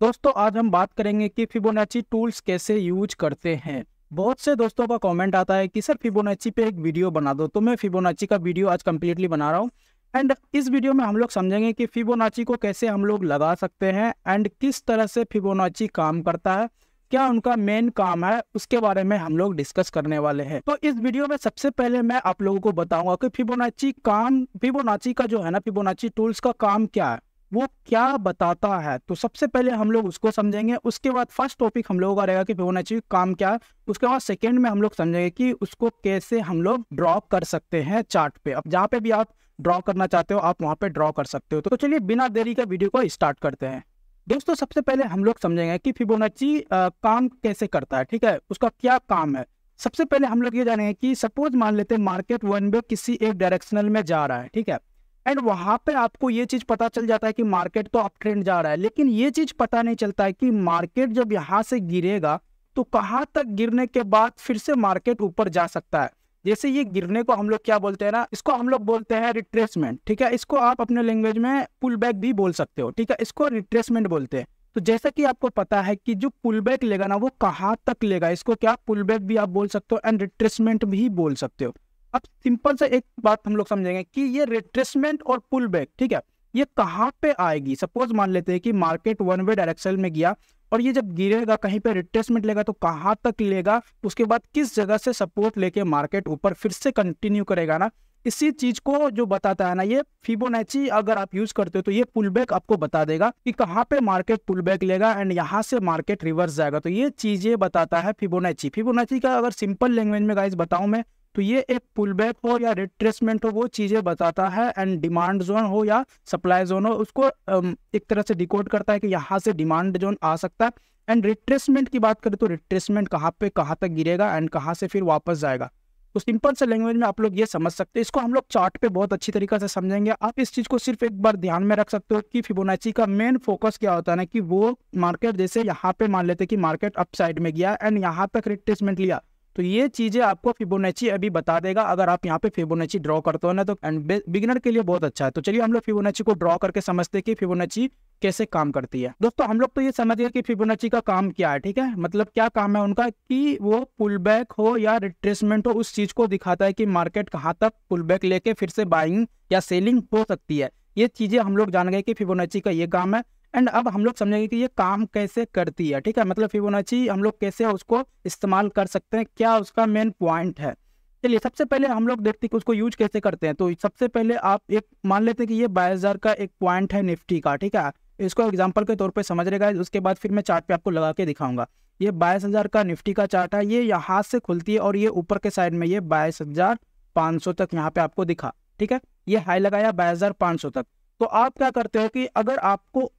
दोस्तों आज हम बात करेंगे कि फिबोनाची टूल्स कैसे यूज करते हैं। बहुत से दोस्तों का कमेंट आता है कि सर फिबोनाची पे एक वीडियो बना दो, तो मैं फिबोनाची का वीडियो आज कम्प्लीटली बना रहा हूँ। एंड इस वीडियो में हम लोग समझेंगे कि फिबोनाची को कैसे हम लोग लगा सकते हैं एंड किस तरह से फिबोनाची काम करता है, क्या उनका मेन काम है, उसके बारे में हम लोग डिस्कस करने वाले हैं। तो इस वीडियो में सबसे पहले मैं आप लोगों को बताऊंगा कि फिबोनाची का जो है ना, फिबोनाची टूल्स का काम क्या है, वो क्या बताता है। तो सबसे पहले हम लोग उसको समझेंगे। उसके बाद फर्स्ट टॉपिक हम लोगों का रहेगा कि फिबोनाची काम क्या है। उसके बाद सेकंड में हम लोग समझेंगे कि उसको कैसे हम लोग ड्रॉ कर सकते हैं चार्ट पे। अब जहाँ पे भी आप ड्रॉ करना चाहते हो आप वहाँ पे ड्रॉ कर सकते हो। तो चलिए बिना देरी के वीडियो को स्टार्ट करते हैं। दोस्तों सबसे पहले हम लोग समझेंगे कि फिबोनाची काम कैसे करता है, ठीक है, उसका क्या काम है। सबसे पहले हम लोग ये जानेंगे कि सपोज मान लेते हैं मार्केट वन वे किसी एक डायरेक्शनल में जा रहा है, ठीक है, एंड वहां पे आपको ये चीज पता चल जाता है कि मार्केट तो अप ट्रेंड जा रहा है, लेकिन ये चीज पता नहीं चलता है कि मार्केट जब यहाँ से गिरेगा तो कहाँ तक गिरने के बाद फिर से मार्केट ऊपर जा सकता है। जैसे ये गिरने को हम लोग क्या बोलते हैं ना, इसको हम लोग बोलते हैं रिट्रेसमेंट, ठीक है। इसको आप अपने लैंग्वेज में पुल बैक भी बोल सकते हो, ठीक है, इसको रिट्रेसमेंट बोलते हैं। तो जैसा कि आपको पता है कि जो पुल बैक लेगा ना वो कहाँ तक लेगा, इसको क्या पुल बैक भी आप बोल सकते हो एंड रिट्रेसमेंट भी बोल सकते हो। अब सिंपल से एक बात हम लोग समझेंगे कि ये रिट्रेसमेंट और पुल बैक, ठीक है, ये कहाँ पे आएगी। सपोज मान लेते हैं कि मार्केट वन वे डायरेक्शन में गया और ये जब गिरेगा कहीं पे रिट्रेसमेंट लेगा तो कहाँ तक लेगा, उसके बाद किस जगह से सपोर्ट लेके मार्केट ऊपर फिर से कंटिन्यू करेगा ना, इसी चीज को जो बताता है ना ये फिबोनाची। अगर आप यूज करते हो तो ये पुल बैक आपको बता देगा कि कहाँ पे मार्केट पुल बैक लेगा एंड यहाँ से मार्केट रिवर्स जाएगा। तो ये चीजें बताता है फिबोनाची। फिबोनाची का अगर सिंपल लैंग्वेज में गाइस बताऊं मैं, तो ये एक पुल बैक हो या रिट्रेसमेंट हो वो चीजें बताता है। एंड डिमांड जोन हो या सप्लाई जोन हो उसको एक तरह से डिकोड करता है कि यहाँ से डिमांड जोन आ सकता है। एंड रिट्रेसमेंट की बात करें तो रिट्रेसमेंट कहाँ पे कहाँ तक गिरेगा एंड कहाँ से फिर वापस जाएगा। तो सिंपल से लैंग्वेज में आप लोग ये समझ सकते हैं। इसको हम लोग चार्ट पे बहुत अच्छी तरीके से समझेंगे। आप इस चीज को सिर्फ एक बार ध्यान में रख सकते हो कि फिबोनाची का मेन फोकस क्या होता है ना, कि वो मार्केट जैसे यहाँ पे मान लेते कि मार्केट अप साइड में गया एंड यहाँ तक रिट्रेसमेंट लिया, तो ये चीजें आपको फिबोनाची अभी बता देगा। अगर आप यहाँ पे फिबोनाची ड्रॉ करते हो ना तो एंड बिगिनर के लिए बहुत अच्छा है। तो चलिए हम लोग फिबोनाची को ड्रॉ करके समझते हैं कि फिबोनाची कैसे काम करती है। दोस्तों हम लोग तो ये समझ गए कि फिबोनाची का काम क्या है, ठीक है, मतलब क्या काम है उनका, कि वो पुल बैक हो या रिट्रेसमेंट हो उस चीज को दिखाता है कि मार्केट कहाँ तक पुल बैक लेके फिर से बाइंग या सेलिंग हो सकती है। ये चीजें हम लोग जान गए कि फिबोनाची का ये काम है। एंड अब हम लोग समझेंगे कि ये काम कैसे करती है, ठीक है, मतलब फिबोनाची हम लोग कैसे उसको इस्तेमाल कर सकते हैं, क्या उसका मेन पॉइंट है। चलिए सबसे पहले हम लोग देखते हैं कि उसको यूज कैसे करते हैं। तो सबसे पहले आप एक मान लेते हैं कि ये 22,000 का एक पॉइंट है निफ्टी का, ठीक है, इसको एग्जांपल के तौर पे समझ रहेगा। उसके बाद फिर मैं चार्ट पे आपको लगा के दिखाऊंगा। ये 22,000 का निफ्टी का चार्ट है, ये यहाँ से खुलती है और ये ऊपर के साइड में ये 22,500 तक यहाँ पे आपको दिखा, ठीक है, ये हाई लगाया 22,500 तक। तो आप क्या करते हो कि अगर आपको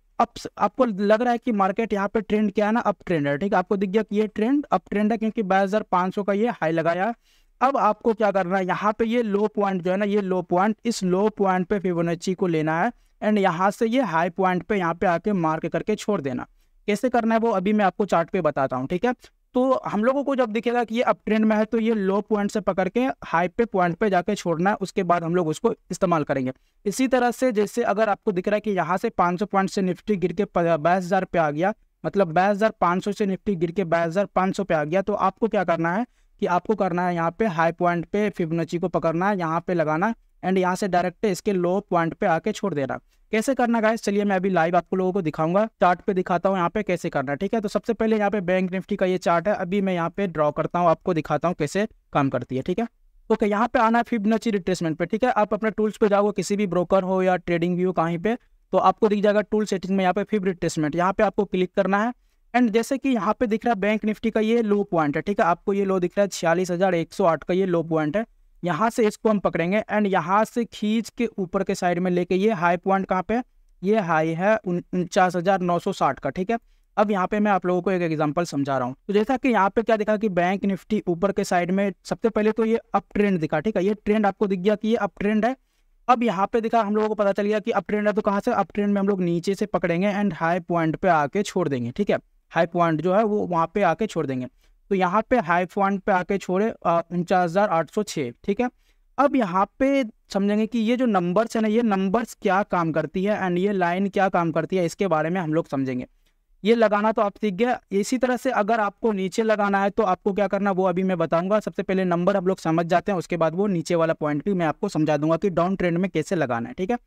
लग रहा है कि मार्केट यहाँ पे ट्रेंड क्या है ना, अप ट्रेंड है, ठीक है, आपको दिख गया कि ये ट्रेंड अप ट्रेंड है क्योंकि 22,500 का ये हाई लगाया। अब आपको क्या करना है, यहाँ पे ये लो पॉइंट जो है ना, ये लो पॉइंट, इस लो पॉइंट पे फिबोनाची को लेना है एंड यहाँ से ये हाई पॉइंट पे यहाँ पे आके मार्क करके छोड़ देना। कैसे करना है वो अभी मैं आपको चार्ट पे बताता हूँ, ठीक है। तो हम लोगों को जब दिखेगा कि ये अप ट्रेंड में है तो ये लो पॉइंट से पकड़ के हाई पे पॉइंट पे जाके छोड़ना है, उसके बाद हम लोग उसको इस्तेमाल करेंगे। इसी तरह से जैसे अगर आपको दिख रहा है कि यहाँ से 500 पॉइंट से निफ्टी गिर के 22,000 पे आ गया, मतलब 22,500 से निफ्टी गिर के 22,500 पे आ गया, तो आपको क्या करना है कि आपको करना है यहाँ पे हाई पॉइंट पे फिबोनाची को पकड़ना है, यहाँ पे लगाना एंड यहाँ से डायरेक्ट इसके लो पॉइंट पे आके छोड़ देना। कैसे करना गाइस, चलिए मैं अभी लाइव आपको लोगों को दिखाऊंगा, चार्ट पे दिखाता हूँ यहाँ पे कैसे करना है, ठीक है। तो सबसे पहले यहाँ पे बैंक निफ्टी का ये चार्ट है, अभी मैं यहाँ पे ड्रॉ करता हूँ, आपको दिखाता हूँ कैसे काम करती है, ठीक है। ओके, यहाँ पे आना है फिबोनाची रिट्रेसमेंट पे, ठीक है। आप अपने टूल्स पे जाओगे, किसी भी ब्रोकर हो या ट्रेडिंग व्यू कहीं पे, तो आपको दिख जाएगा टूल सेटिंग में यहाँ पे फिब रिट्रेसमेंट, यहाँ पे आपको क्लिक करना है। एंड जैसे कि यहाँ पे दिख रहा है बैंक निफ्टी का ये लो पॉइंट है, ठीक है, आपको ये लो दिख रहा है 46,108 का ये लो पॉइंट है। यहाँ से इसको हम पकड़ेंगे एंड यहाँ से खींच के ऊपर के साइड में लेके ये हाई पॉइंट कहाँ पे, ये हाई है 49,960 का, ठीक है। अब यहाँ पे मैं आप लोगों को एक एग्जांपल समझा रहा हूँ। तो जैसा कि यहाँ पे क्या दिखा कि बैंक निफ्टी ऊपर के साइड में सबसे पहले तो ये अप ट्रेंड दिखा, ठीक है, ये ट्रेंड आपको दिख गया कि ये अप ट्रेंड है। अब यहाँ पे दिखा हम लोगों को पता चल गया कि अप ट्रेंड है, तो कहाँ से अप ट्रेंड में हम लोग नीचे से पकड़ेंगे एंड हाई पॉइंट पे आके छोड़ देंगे, ठीक है, हाई पॉइंट जो है वो वहाँ पे आके छोड़ देंगे। तो यहाँ पे हाई पॉइंट पे आके छोड़े 49,806, ठीक है। अब यहाँ पे समझेंगे कि ये जो नंबर्स है ना, ये नंबर्स क्या काम करती है एंड ये लाइन क्या काम करती है, इसके बारे में हम लोग समझेंगे। ये लगाना तो आप सीख गया। इसी तरह से अगर आपको नीचे लगाना है तो आपको क्या करना वो अभी मैं बताऊंगा। सबसे पहले नंबर आप लोग समझ जाते हैं, उसके बाद वो नीचे वाला पॉइंट भी मैं आपको समझा दूंगा कि डाउन ट्रेंड में कैसे लगाना है, ठीक है।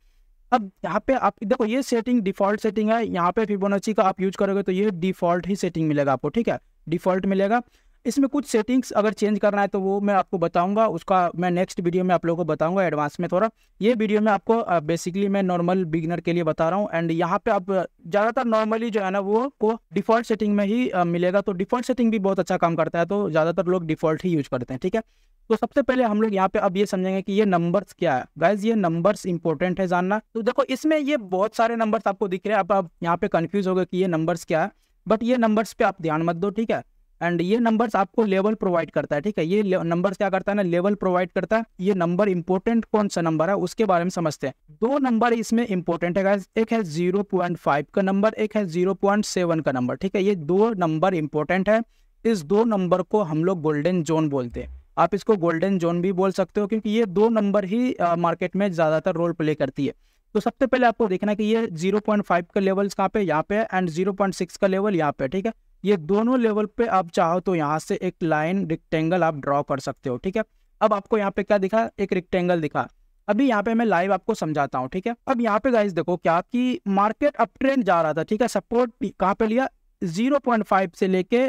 अब यहाँ पे आप देखो ये सेटिंग डिफॉल्ट सेटिंग है, यहाँ पे फिबोनाची का आप यूज करोगे तो ये डिफॉल्ट ही सेटिंग मिलेगा आपको, ठीक है, डिफॉल्ट मिलेगा। इसमें कुछ सेटिंग्स अगर चेंज करना है तो वो मैं आपको बताऊंगा, उसका मैं नेक्स्ट वीडियो में आप लोगों को बताऊंगा एडवांस में थोड़ा। ये वीडियो में आपको बेसिकली मैं नॉर्मल बिगिनर के लिए बता रहा हूँ। एंड यहाँ पे आप ज़्यादातर नॉर्मली जो है ना वो को डिफॉल्ट सेटिंग में ही मिलेगा। तो डिफॉल्ट सेटिंग भी बहुत अच्छा काम करता है, तो ज़्यादातर लोग डिफॉल्ट ही यूज करते हैं, ठीक है। तो सबसे पहले हम लोग यहाँ पे अब ये समझेंगे कि ये नंबर्स क्या है। गाइज ये नंबर्स इंपॉर्टेंट है जानना। तो देखो इसमें ये बहुत सारे नंबर्स आपको दिख रहे हैं, आप यहाँ पे कंफ्यूज हो गए कि ये नंबर्स क्या है, बट ये नंबर्स पे आप ध्यान मत दो, ठीक है। एंड ये नंबर्स आपको लेवल प्रोवाइड करता है, ठीक है। ये नंबर्स क्या करता है ना, लेवल प्रोवाइड करता है। ये नंबर इंपॉर्टेंट कौन सा नंबर है उसके बारे में समझते हैं। दो नंबर इसमें इंपॉर्टेंट है गाइस, एक है 0.5 का नंबर, एक है 0.7 का नंबर, ठीक है। ये दो नंबर इंपॉर्टेंट है। इस दो नंबर को हम लोग गोल्डन जोन बोलते हैं। आप इसको गोल्डन जोन भी बोल सकते हो, क्योंकि ये दो नंबर ही मार्केट में ज्यादातर रोल प्ले करती है। तो सबसे पहले आपको देखना है कि ये 0.5 का लेवल कहाँ पे, यहाँ पे, एंड 0.6 का लेवल यहाँ पे, ठीक है। ये दोनों लेवल पे आप चाहो तो यहाँ से एक लाइन रेक्टेंगल आप ड्रॉ कर सकते हो, ठीक है। अब आपको यहाँ पे क्या दिखा, एक रेक्टेंगल दिखा। अभी यहाँ पे मैं लाइव आपको समझाता हूँ, ठीक है। अब यहाँ पे गाइस देखो क्या कि मार्केट अप ट्रेंड जा रहा था, ठीक है। सपोर्ट कहाँ पे लिया, 0.5 से लेके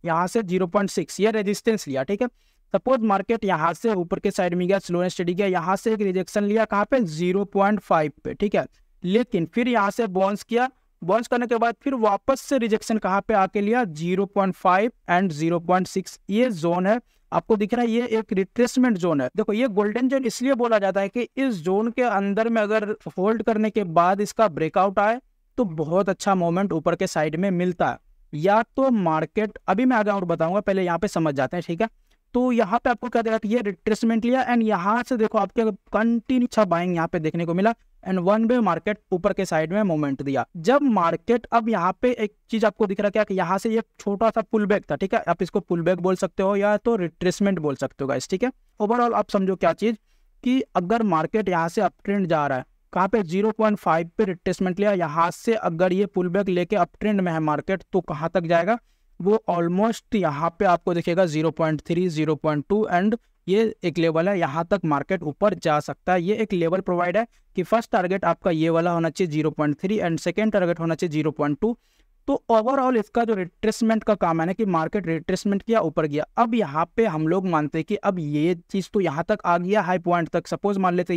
यहाँ से 0.6 ये रेजिस्टेंस लिया, ठीक है। सपोज मार्केट यहाँ से ऊपर के साइड में गया, स्लो एंड स्टेडी गया, यहाँ से एक रिजेक्शन लिया कहाँ पे, 0.5 पे, ठीक है। लेकिन फिर यहाँ से बाउंस किया, बाउंस करने के बाद फिर वापस से रिजेक्शन कहाँ पे आके लिया, 0.5 एंड 0.6 ये जोन है आपको दिख रहा है। ये एक रिट्रेसमेंट जोन है। देखो ये गोल्डन जोन इसलिए बोला जाता है कि इस जोन के अंदर में अगर होल्ड करने के बाद इसका ब्रेकआउट आए तो बहुत अच्छा मोमेंट ऊपर के साइड में मिलता है। या तो मार्केट, अभी मैं आगे और बताऊंगा, पहले यहाँ पे समझ जाते हैं, ठीक है। तो यहाँ पे आपको क्या देखा कि ये रिट्रेसमेंट लिया एंड यहाँ से देखो आपके कंटिन्यू अच्छा बाइंग यहाँ पे देखने को मिला एंड वन वे मार्केट ऊपर के साइड में मोमेंट दिया। जब मार्केट, अब यहाँ पे एक चीज आपको दिख रहा है क्या कि यहाँ से ये छोटा सा पुल बैक था, ठीक है। आप इसको पुल बैक बोल सकते हो या तो रिट्रेसमेंट बोल सकते हो गाइस, ठीक है। ओवरऑल आप समझो क्या चीज कि अगर मार्केट यहाँ से अप ट्रेंड जा रहा है, कहाँ पे 0.5 पे रिट्रेसमेंट लिया, यहाँ से अगर ये पुल बैक लेके अप ट्रेंड में है मार्केट तो कहाँ तक जाएगा, वो ऑलमोस्ट यहाँ पे आपको दिखेगा 0.3 0.2 एंड ये एक लेवल है, यहाँ तक मार्केट ऊपर जा सकता है। ये एक लेवल प्रोवाइड है कि फर्स्ट टारगेट आपका ये वाला होना चाहिए 0.3 एंड सेकेंड टारगेट होना चाहिए 0.2। तो ओवरऑल इसका जो रिट्रेसमेंट का काम है ना कि मार्केट रिट्रेसमेंट किया, ऊपर गया। अब यहाँ पे हम लोग मानते हैं कि अब ये चीज तो यहाँ तक आ गया हाई पॉइंट तक, सपोज मान लेते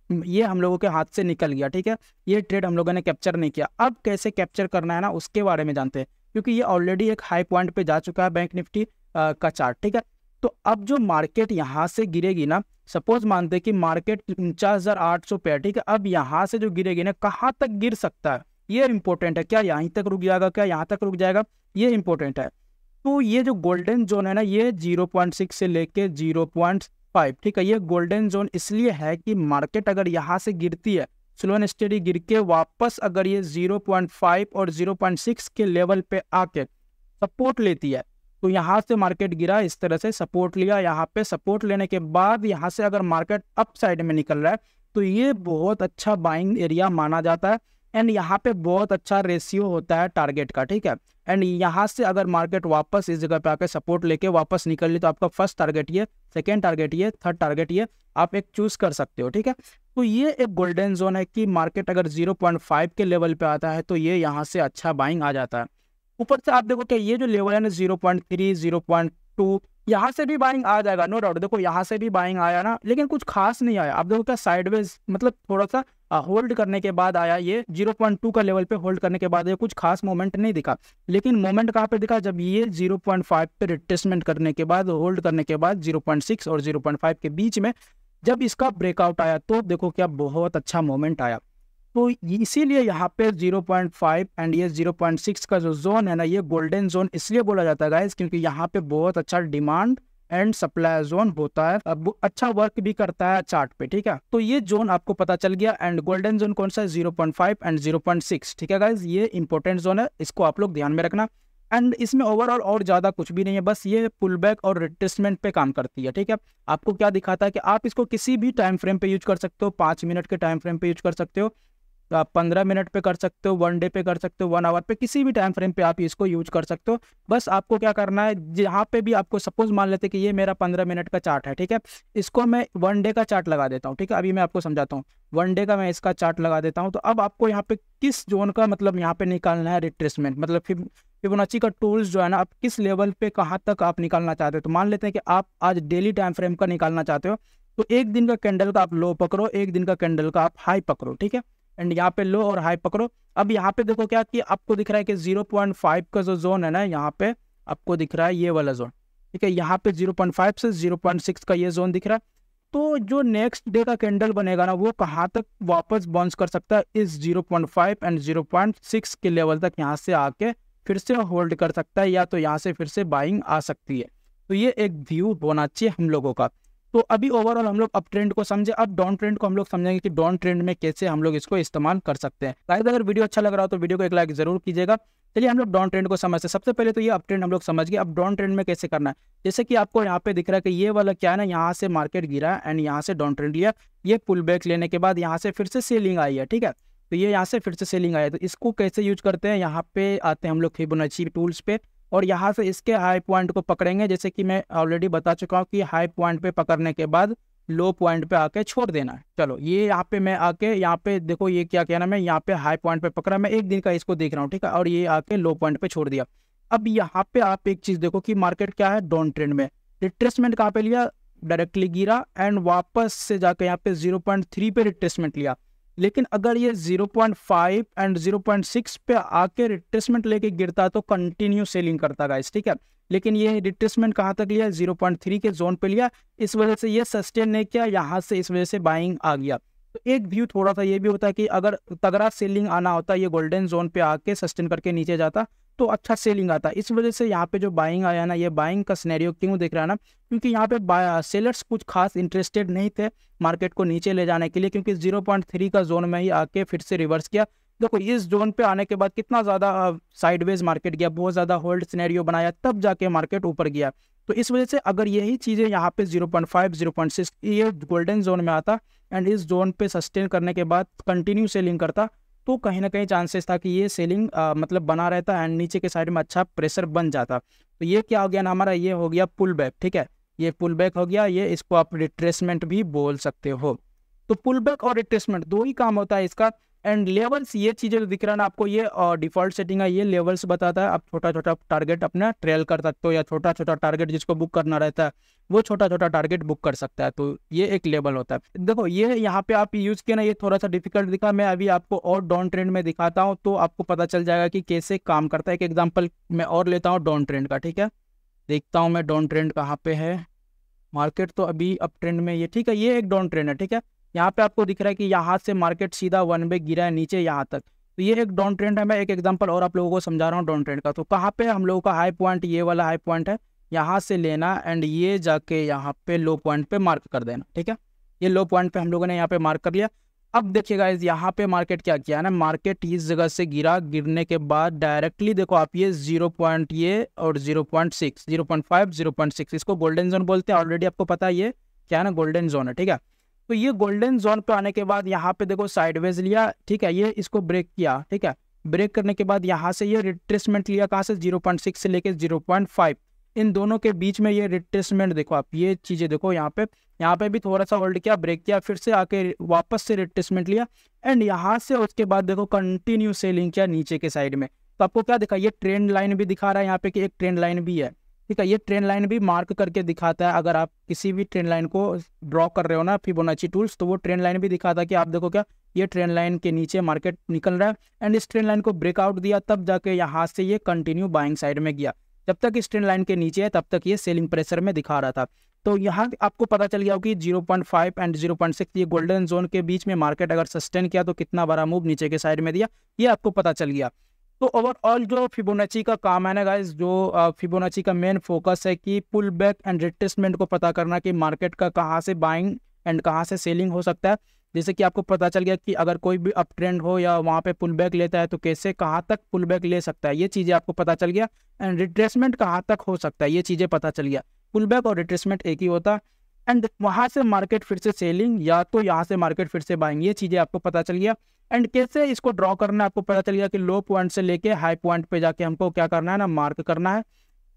ये हम लोगों के हाथ से निकल गया, ठीक है। ये ट्रेड हम लोगों ने कैप्चर नहीं किया। अब कैसे कैप्चर करना है ना उसके बारे में जानते हैं, क्योंकि ये ऑलरेडी एक हाई पॉइंट पे जा चुका है बैंक निफ्टी का चार्ट, ठीक है। तो अब जो मार्केट यहाँ से गिरेगी ना, सपोज मानते हैं कि मार्केट 49,800 पे है, ठीक है। अब यहाँ से जो गिरेगी ना, कहाँ तक गिर सकता है ये इंपॉर्टेंट है। क्या यहीं तक रुक जाएगा, क्या यहाँ तक रुक जाएगा, ये इंपॉर्टेंट है। तो ये जो गोल्डन जोन है ना, ये 0.6 से लेके 0.5, ठीक है। ये गोल्डन जोन इसलिए है कि मार्केट अगर यहाँ से गिरती है, स्लो एंड स्टेडी गिर के वापस अगर ये 0.5 और 0.6 के लेवल पे आके सपोर्ट लेती है, तो यहाँ से मार्केट गिरा, इस तरह से सपोर्ट लिया, यहाँ पे सपोर्ट लेने के बाद यहाँ से अगर मार्केट अप साइड में निकल रहा है तो ये बहुत अच्छा बाइंग एरिया माना जाता है एंड यहाँ पे बहुत अच्छा रेशियो होता है टारगेट का, ठीक है। एंड यहाँ से अगर मार्केट वापस इस जगह पे आके सपोर्ट लेके वापस निकल ली तो आपका फर्स्ट टारगेट ये, सेकेंड टारगेट ये, थर्ड टारगेट ये, आप एक चूज कर सकते हो, ठीक है। तो ये एक गोल्डन जोन है कि मार्केट अगर 0.5 के लेवल पे आता है तो ये यहाँ से अच्छा बाइंग आ जाता है। ऊपर से आप देखो क्या ये जो लेवल है ना 0.3 0.2 यहाँ से भी बाइंग आ जाएगा, नो डाउट। देखो यहाँ से भी बाइंग आया ना, लेकिन कुछ खास नहीं आया। आप देखो क्या साइडवेज, मतलब थोड़ा सा होल्ड करने के बाद आया, ये 0.2 का लेवल पे होल्ड करने के बाद ये कुछ खास मोमेंट नहीं दिखा। लेकिन मोमेंट कहाँ पे दिखा, जब ये 0.5 पे रिट्रेसमेंट करने के बाद, होल्ड करने के बाद 0.6 और 0.5 के बीच में जब इसका ब्रेकआउट आया तो देखो क्या बहुत अच्छा मोमेंट आया। तो इसीलिए यहाँ पे 0.5 एंड ये 0.6 का जो जोन है ना, ये गोल्डन जोन इसलिए बोला जाता है गाइस क्योंकि यहाँ पे बहुत अच्छा डिमांड एंड सप्लाई जोन होता है, अब अच्छा वर्क भी करता है चार्ट पे, ठीक है। तो ये जोन आपको पता चल गया। एंड गोल्डन जोन कौन सा है, 0.5 एंड 0.6, ठीक है गाइस। ये इंपॉर्टेंट जोन है, इसको आप लोग ध्यान में रखना। एंड इसमें ओवरऑल और ज्यादा कुछ भी नहीं है, बस ये पुल बैक और रिट्रेसमेंट पे काम करती है, ठीक है। आपको क्या दिखाता है कि आप इसको किसी भी टाइम फ्रेम पे यूज कर सकते हो, 5 मिनट के टाइम फ्रेम पे यूज कर सकते हो, आप 15 मिनट पे कर सकते हो, 1 डे पे कर सकते हो, 1 आवर पे, किसी भी टाइम फ्रेम पे आप इसको यूज कर सकते हो। बस आपको क्या करना है, जहाँ पे भी आपको सपोज मान लेते कि ये मेरा 15 मिनट का चार्ट है, ठीक है, इसको मैं 1 डे का चार्ट लगा देता हूँ, ठीक है। अभी मैं आपको समझाता हूँ, 1 डे का मैं इसका चार्ट लगा देता हूँ। तो अब आपको यहाँ पे किस जोन का मतलब यहाँ पे निकालना है रिट्रेसमेंट, मतलब फिबोनाची का टूल्स जो है ना, आप किस लेवल पे कहाँ तक आप निकालना चाहते हो। तो मान लेते हैं कि आप आज डेली टाइम फ्रेम का निकालना चाहते हो, तो एक दिन का कैंडल का आप लो पकड़ो, एक दिन का कैंडल का आप हाई पकड़ो, ठीक है, एंड यहाँ पे लो और हाई पकड़ो। अब यहाँ पे देखो क्या कि आपको दिख रहा है कि 0.5 का जो जोन है ना, यहाँ पे आपको दिख रहा है ये वाला जोन, ठीक है, यहाँ पे 0.5 से 0.6 का ये जोन दिख रहा है। तो जो नेक्स्ट डे का कैंडल बनेगा ना, वो कहाँ तक वापस बाउंस कर सकता है, इस 0.5 एंड 0.6 के लेवल तक यहाँ से आके फिर से होल्ड कर सकता है, या तो यहाँ से फिर से बाइंग आ सकती है। तो ये एक व्यू होना चाहिए हम लोगों का। तो अभी ओवरऑल हम लोग अप ट्रेंड को समझे, अब डाउन ट्रेंड को हम लोग समझेंगे कि डाउन ट्रेंड में कैसे हम लोग इसको इस्तेमाल कर सकते हैं। गाइस अगर वीडियो अच्छा लग रहा हो तो वीडियो को एक लाइक जरूर कीजिएगा। चलिए हम लोग डाउन ट्रेंड को समझते हैं। सबसे पहले तो ये अप ट्रेंड हम लोग समझ गए, अब डाउन ट्रेंड में कैसे करना है। जैसे कि आपको यहाँ पे दिख रहा है कि ये वाला क्या है ना, यहाँ से मार्केट गिरा एंड यहाँ से डाउन ट्रेंड लिया, ये पुल बैक लेने के बाद यहाँ से फिर से सेलिंग आई है, ठीक है, तो ये यहाँ से फिर से सेलिंग आई है। तो इसको कैसे यूज करते हैं, यहाँ पे आते हैं हम लोग फिबोनाची टूल्स पे, और यहाँ से इसके हाई पॉइंट को पकड़ेंगे। जैसे कि मैं ऑलरेडी बता चुका हूँ कि हाई पॉइंट पे पकड़ने के बाद लो पॉइंट पे आके छोड़ देना है। चलो ये यहाँ पे मैं आके यहाँ पे देखो ये क्या कहना, मैं यहाँ पे हाई पॉइंट पे पकड़ा, मैं एक दिन का इसको देख रहा हूँ, ठीक है, और ये आके लो पॉइंट पे छोड़ दिया। अब यहाँ पे आप एक चीज देखो कि मार्केट क्या है, डाउन ट्रेंड में, रिट्रेसमेंट कहाँ पे लिया, डायरेक्टली गिरा एंड वापस से जाके यहाँ पे 0.3 पे रिट्रेसमेंट लिया। लेकिन अगर ये 0.5 एंड 0.6 पे आके रिट्रेसमेंट लेके गिरता तो कंटिन्यू सेलिंग करता गाइस, ठीक है। लेकिन ये रिट्रेसमेंट कहाँ तक लिया, 0.3 के जोन पे लिया, इस वजह से ये सस्टेन नहीं किया, यहाँ से इस वजह से बाइंग आ गया। तो एक व्यू थोड़ा सा ये भी होता है कि अगर तगड़ा सेलिंग आना होता, ये गोल्डन जोन पे आके सस्टेन करके नीचे जाता तो अच्छा सेलिंग आता। इस वजह से यहाँ पे जो बाइंग आया ना, ये बाइंग का सिनेरियो क्यों दिख रहा है ना, क्योंकि यहाँ पे सेलर्स कुछ खास इंटरेस्टेड नहीं थे मार्केट को नीचे ले जाने के लिए, क्योंकि 0.3 का जोन में ही आके फिर से रिवर्स किया। देखो इस जोन पे आने के बाद कितना ज़्यादा साइडवेज मार्केट गया, बहुत ज़्यादा होल्ड सिनेरियो बनाया, तब जाके मार्केट ऊपर गया। तो इस वजह से अगर यही चीज़ें यहाँ पे 0.5 0.6 ये गोल्डन जोन में आता एंड इस जोन पे सस्टेन करने के बाद कंटिन्यू सेलिंग करता, तो कहीं ना कहीं चांसेस था कि ये सेलिंग मतलब बना रहता एंड नीचे के साइड में अच्छा प्रेशर बन जाता। तो ये क्या हो गया ना हमारा, ये हो गया पुल बैक, ठीक है, ये पुल बैक हो गया, ये इसको आप रिट्रेसमेंट भी बोल सकते हो। तो पुल बैक और रिट्रेसमेंट दो ही काम होता है इसका। एंड लेवल्स, ये चीज़ें दिख रहा है ना आपको, ये डिफॉल्ट सेटिंग है, ये लेवल्स बताता है। आप छोटा छोटा टारगेट अपना ट्रेल कर सकते हो, या छोटा छोटा टारगेट जिसको बुक करना रहता है वो छोटा छोटा टारगेट बुक कर सकता है। तो ये एक लेवल होता है। देखो ये यहाँ पे आप यूज किया ना, ये थोड़ा सा डिफिकल्ट दिखा, मैं अभी आपको और डाउन ट्रेंड में दिखाता हूँ तो आपको पता चल जाएगा कि कैसे काम करता है। एक एग्जाम्पल मैं और लेता हूँ डाउन ट्रेंड का, ठीक है, देखता हूँ मैं डाउन ट्रेंड कहाँ पे है। मार्केट तो अभी अप ट्रेंड में, ये ठीक है, ये एक डाउन ट्रेंड है, ठीक है। यहाँ पे आपको दिख रहा है कि यहाँ से मार्केट सीधा 1 वे गिरा है नीचे यहाँ तक, तो ये एक डाउन ट्रेंड है। मैं एक एग्जांपल और आप लोगों को समझा रहा हूँ डाउन ट्रेंड का। तो कहाँ पे हम लोगों का हाई पॉइंट, ये वाला हाई पॉइंट है, यहाँ से लेना एंड ये जाके यहाँ पे लो पॉइंट पे मार्क कर देना, ठीक है। ये लो पॉइंट पे हम लोगों ने यहाँ पे मार्क कर लिया। अब देखिएगा यहाँ पे मार्केट क्या किया ना, मार्केट इस जगह से गिरा, गिरने के बाद डायरेक्टली देखो आप ये 0 पॉइंट ये और 0.6 0.5 0.6 इसको गोल्डन जोन बोलते हैं। ऑलरेडी आपको पता है ये क्या है ना, गोल्डन जोन है, ठीक है। तो ये गोल्डन जोन पे आने के बाद यहाँ पे देखो साइडवेज लिया, ठीक है, ये इसको ब्रेक किया, ठीक है, ब्रेक करने के बाद यहाँ से ये रिट्रेसमेंट लिया, कहाँ से 0.6 से लेके 0.5, इन दोनों के बीच में ये रिट्रेसमेंट देखो आप, ये चीज़ें देखो यहाँ पे भी थोड़ा सा होल्ड किया, ब्रेक किया, फिर से आके वापस से रिट्रेसमेंट लिया एंड यहाँ से उसके बाद देखो कंटिन्यू सेलिंग किया नीचे के साइड में। तो आपको क्या दिखा, ये ट्रेंड लाइन भी दिखा रहा है यहाँ पे कि एक ट्रेंड लाइन भी है, ठीक है, ये ट्रेंड लाइन भी मार्क करके दिखाता है। अगर आप किसी भी ट्रेंड लाइन को ड्रॉ कर रहे हो ना फिबोनाची टूल्स, तो वो ट्रेंड लाइन भी दिखाता है कि आप देखो क्या ये ट्रेंड लाइन के नीचे मार्केट निकल रहा है एंड इस ट्रेंड लाइन को ब्रेकआउट दिया, तब जाके यहाँ से ये कंटिन्यू बाइंग साइड में गया। जब तक इस ट्रेंड लाइन के नीचे है तब तक ये सेलिंग प्रेशर में दिखा रहा था। तो यहाँ आपको पता चल गया कि 0.5 एंड 0.6 ये गोल्डन जोन के बीच में मार्केट अगर सस्टेन किया तो कितना बड़ा मूव नीचे के साइड में दिया, ये आपको पता चल गया। तो ओवरऑल जो फिबोनाची का काम है ना गाइस, जो फिबोनाची का मेन फोकस है कि पुल बैक एंड रिट्रेसमेंट को पता करना कि मार्केट का कहाँ से बाइंग एंड कहाँ से सेलिंग हो सकता है। जैसे कि आपको पता चल गया कि अगर कोई भी अप ट्रेंड हो या वहाँ पे पुल बैक लेता है तो कैसे कहाँ तक पुल बैक ले सकता है, ये चीज़ें आपको पता चल गया। एंड रिट्रेसमेंट कहाँ तक हो सकता है, ये चीज़ें पता चल गया। पुल बैक और रिट्रेसमेंट एक ही होता। एंड वहाँ से मार्केट फिर से सेलिंग या तो यहाँ से मार्केट फिर से बाइंग, ये चीज़ें आपको पता चल गया। एंड कैसे इसको ड्रॉ करना है आपको पता चल गया कि लो पॉइंट से लेके हाई पॉइंट पे जाके हमको क्या करना है ना, मार्क करना है।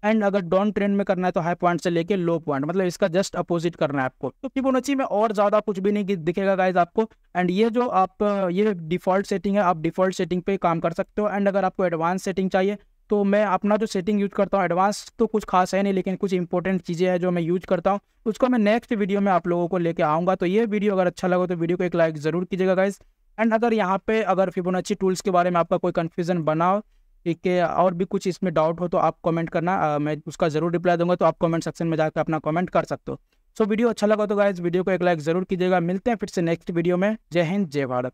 एंड अगर डाउन ट्रेंड में करना है तो हाई पॉइंट से लेके लो पॉइंट, मतलब इसका जस्ट अपोजिट करना है आपको। तो फिबोनाची में और ज़्यादा कुछ भी नहीं दिखेगा गाइज आपको। एंड ये जो आप ये डिफ़ॉल्ट सेटिंग है, आप डिफ़ॉल्ट सेटिंग पे काम कर सकते हो। एंड अगर आपको एडवांस सेटिंग चाहिए तो मैं अपना जो सेटिंग यूज करता हूँ, एडवांस तो कुछ खास है नहीं, लेकिन कुछ इंपॉर्टेंट चीज़ें हैं जो मैं यूज करता हूँ, उसको मैं नेक्स्ट वीडियो में आप लोगों को लेके आऊँगा। तो ये वीडियो अगर अच्छा लगा तो वीडियो को एक लाइक ज़रूर कीजिएगा गाइज। एंड अगर यहाँ पे अगर फिबोनाची टूल्स के बारे में आपका कोई कन्फ्यूजन बना हो, ठीक है, और भी कुछ इसमें डाउट हो तो आप कमेंट करना, मैं उसका ज़रूर रिप्लाई दूंगा। तो आप कमेंट सेक्शन में जाकर अपना कमेंट कर सकते हो। सो वीडियो अच्छा लगा तो गाइज वीडियो को एक लाइक ज़रूर कीजिएगा। मिलते हैं फिर से नेक्स्ट वीडियो में। जय हिंद, जय भारत।